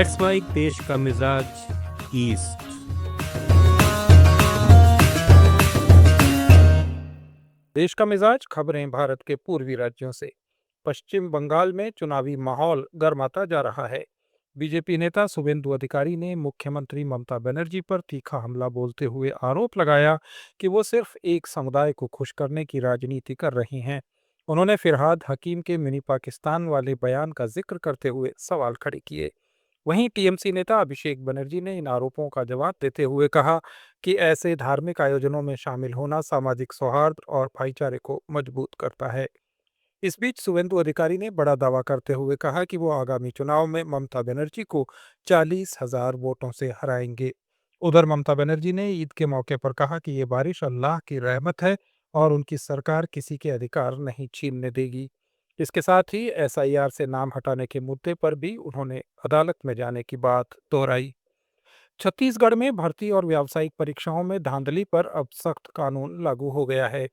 Let's mic देश का मिजाज ईस्ट। देश का मिजाज खबरें भारत के पूर्वी राज्यों से। पश्चिम बंगाल में चुनावी माहौल गर्माता जा रहा है। बीजेपी नेता शुभेंदु अधिकारी ने मुख्यमंत्री ममता बनर्जी पर तीखा हमला बोलते हुए आरोप लगाया कि वो सिर्फ एक समुदाय को खुश करने की राजनीति कर रही हैं। उन्होंने फिरहाद हकीम के मिनी पाकिस्तान वाले बयान का जिक्र करते हुए सवाल खड़े किए। वहीं टीएमसी नेता अभिषेक बनर्जी ने इन आरोपों का जवाब देते हुए कहा कि ऐसे धार्मिक आयोजनों में शामिल होना सामाजिक सौहार्द और भाईचारे को मजबूत करता है। इस बीच शुभेंदु अधिकारी ने बड़ा दावा करते हुए कहा कि वो आगामी चुनाव में ममता बनर्जी को 40,000 वोटों से हराएंगे। उधर ममता बनर्जी ने ईद के मौके पर कहा कि ये बारिश अल्लाह की रहमत है और उनकी सरकार किसी के अधिकार नहीं छीनने देगी। इसके साथ ही एसआईआर से नाम हटाने के मुद्दे पर भी उन्होंने अदालत में जाने की बात दोहराई। छत्तीसगढ़ में भर्ती और व्यावसायिक परीक्षाओं में धांधली पर अब सख्त कानून लागू हो गया है।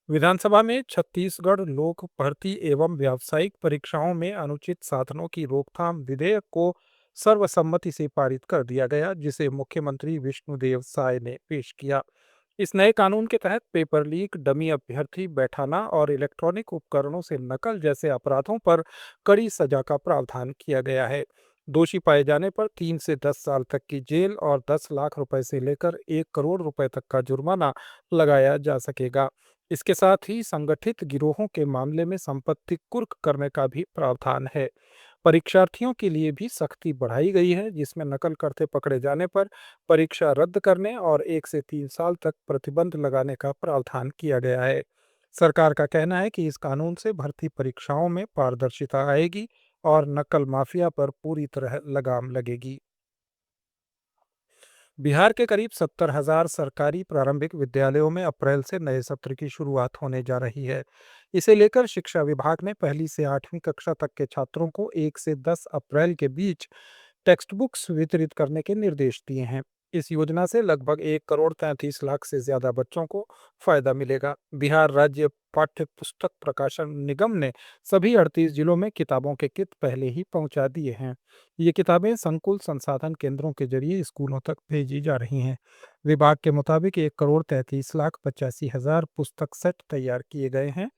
विधानसभा में छत्तीसगढ़ लोक भर्ती एवं व्यावसायिक परीक्षाओं में अनुचित साधनों की रोकथाम विधेयक को सर्वसम्मति से पारित कर दिया गया, जिसे मुख्यमंत्री विष्णुदेव साय ने पेश किया। इस नए कानून के तहत पेपर लीक, डमी अभ्यर्थी बैठाना और इलेक्ट्रॉनिक उपकरणों से नकल जैसे अपराधों पर कड़ी सजा का प्रावधान किया गया है। दोषी पाए जाने पर 3 से 10 साल तक की जेल और 10 लाख रुपए से लेकर 1 करोड़ रुपए तक का जुर्माना लगाया जा सकेगा। इसके साथ ही संगठित गिरोहों के मामले में संपत्ति कुर्क करने का भी प्रावधान है। परीक्षार्थियों के लिए भी सख्ती बढ़ाई गई है, जिसमें नकल करते पकड़े जाने पर परीक्षा रद्द करने और 1 से 3 साल तक प्रतिबंध लगाने का प्रावधान किया गया है। सरकार का कहना है कि इस कानून से भर्ती परीक्षाओं में पारदर्शिता आएगी और नकल माफिया पर पूरी तरह लगाम लगेगी। बिहार के करीब 70,000 सरकारी प्रारंभिक विद्यालयों में अप्रैल से नए सत्र की शुरुआत होने जा रही है। इसे लेकर शिक्षा विभाग ने पहली से 8वीं कक्षा तक के छात्रों को 1 से 10 अप्रैल के बीच टेक्स्ट बुक्स वितरित करने के निर्देश दिए हैं। इस योजना से लगभग 1 करोड़ 33 लाख से ज्यादा बच्चों को फायदा मिलेगा। बिहार राज्य पाठ्य पुस्तक प्रकाशन निगम ने सभी 38 जिलों में किताबों के किट पहले ही पहुंचा दिए हैं। ये किताबें संकुल संसाधन केंद्रों के जरिए स्कूलों तक भेजी जा रही हैं। विभाग के मुताबिक 1 करोड़ 33 लाख 85 हजार पुस्तक सेट तैयार किए गए हैं।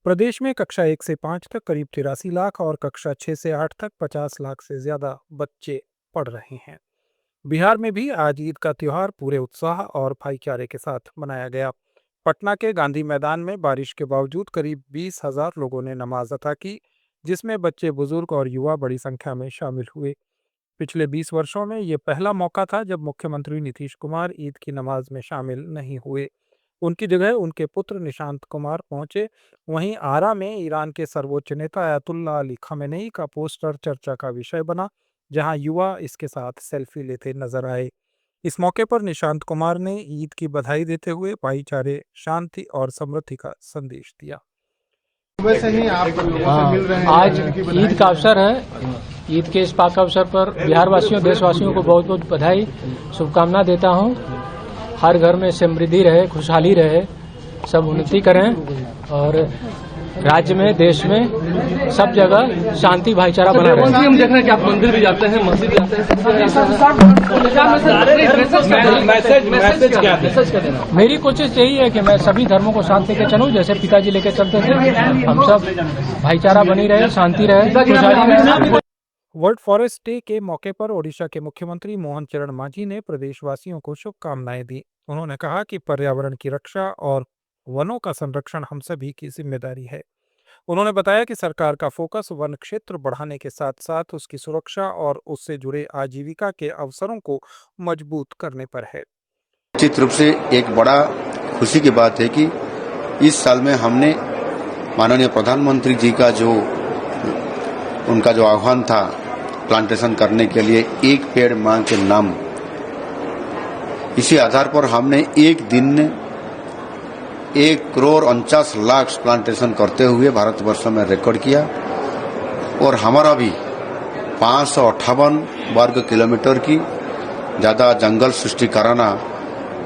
प्रदेश में कक्षा 1 से 5 तक करीब 83 लाख और कक्षा 6 से 8 तक 50 लाख से ज्यादा बच्चे पढ़ रहे हैं। बिहार में भी आज ईद का त्योहार पूरे उत्साह और भाईचारे के साथ मनाया गया। पटना के गांधी मैदान में बारिश के बावजूद करीब 20,000 लोगों ने नमाज अता की, जिसमें बच्चे, बुजुर्ग और युवा बड़ी संख्या में शामिल हुए। पिछले 20 वर्षों में ये पहला मौका था जब मुख्यमंत्री नीतीश कुमार ईद की नमाज में शामिल नहीं हुए। उनकी जगह उनके पुत्र निशांत कुमार पहुंचे। वहीं आरा में ईरान के सर्वोच्च नेता अयतुल्ला अली खमेनेई का पोस्टर चर्चा का विषय बना, जहां युवा इसके साथ सेल्फी लेते नजर आए। इस मौके पर निशांत कुमार ने ईद की बधाई देते हुए भाईचारे, शांति और समृद्धि का संदेश दिया। सुबह से ही आप लोगों से मिल रहे हैं। आज ईद का अवसर है। ईद के इस पाक अवसर पर बिहार वासियों, देशवासियों को बहुत बहुत बधाई, शुभकामना देता हूं। हर घर में समृद्धि रहे, खुशहाली रहे, सब उन्नति करें और राज्य में, देश में सब जगह शांति भाईचारा बना रहे। हम देख रहे हैं कि आप मंदिर भी जाते हैं, मस्जिद जाते हैं। मेरी कोशिश यही है कि मैं सभी धर्मों को साथ लेकर चलूं, जैसे पिताजी लेकर चलते थे। हम सब भाईचारा बनी रहे, शांति रहे, खुशहाली रहे। वर्ल्ड फॉरेस्ट डे के मौके पर ओडिशा के मुख्यमंत्री मोहन चरण मांझी ने प्रदेशवासियों को शुभकामनाएं दी। उन्होंने कहा कि पर्यावरण की रक्षा और वनों का संरक्षण हम सभी की जिम्मेदारी है। उन्होंने बताया कि सरकार का फोकस वन क्षेत्र बढ़ाने के साथ साथ उसकी सुरक्षा और उससे जुड़े आजीविका के अवसरों को मजबूत करने पर है। निश्चित रूप से एक बड़ा खुशी की बात है कि इस साल में हमने माननीय प्रधानमंत्री जी का उनका जो आह्वान था प्लांटेशन करने के लिए, एक पेड़ मां के नाम, इसी आधार पर हमने एक दिन में 1 करोड़ 49 लाख प्लांटेशन करते हुए भारतवर्ष में रिकॉर्ड किया और हमारा भी 558 वर्ग किलोमीटर की ज्यादा जंगल सृष्टि कराना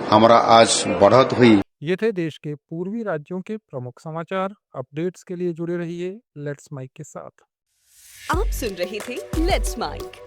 हमारा आज बढ़त हुई। ये थे देश के पूर्वी राज्यों के प्रमुख समाचार। अपडेट्स के लिए जुड़े रहिए लेट्स माइक के साथ। आप सुन रहे थे लेट्स माइक।